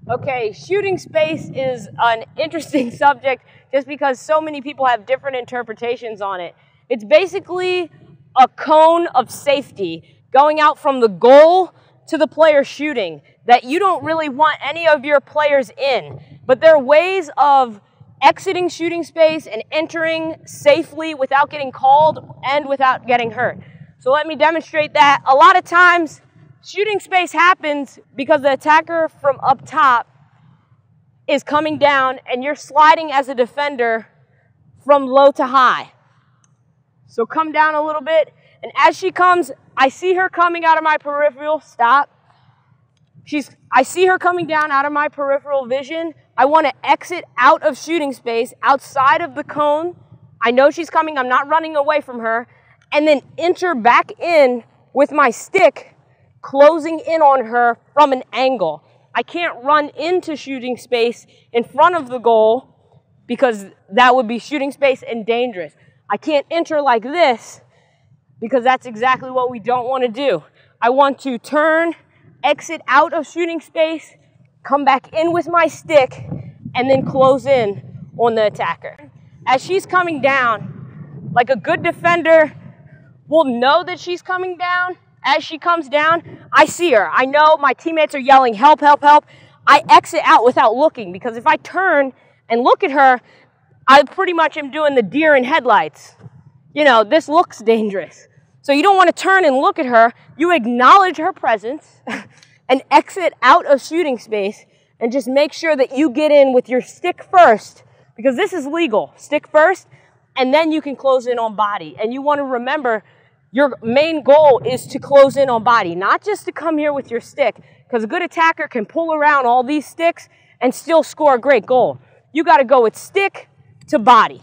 Okay, shooting space is an interesting subject just because so many people have different interpretations on it. It's basically a cone of safety going out from the goal to the player shooting that you don't really want any of your players in. But there are ways of exiting shooting space and entering safely without getting called and without getting hurt. So let me demonstrate that. A lot of times, shooting space happens because the attacker from up top is coming down and you're sliding as a defender from low to high. So come down a little bit, and as she comes, I see her coming out of my peripheral. Stop. I see her coming down out of my peripheral vision. I want to exit out of shooting space, outside of the cone. I know she's coming. I'm not running away from her. And then enter back in with my stick, closing in on her from an angle. I can't run into shooting space in front of the goal because that would be shooting space and dangerous. I can't enter like this because that's exactly what we don't want to do. I want to turn, exit out of shooting space, come back in with my stick, and then close in on the attacker. As she's coming down, like a good defender will know that she's coming down. As she comes down, I see her. I know my teammates are yelling, help, help, help. I exit out without looking because if I turn and look at her, I pretty much am doing the deer in headlights. You know, this looks dangerous. So you don't want to turn and look at her. You acknowledge her presence and exit out of shooting space and just make sure that you get in with your stick first because this is legal. Stick first, and then you can close in on body. And you want to remember your main goal is to close in on body, not just to come here with your stick, because a good attacker can pull around all these sticks and still score a great goal. You got to go with stick to body.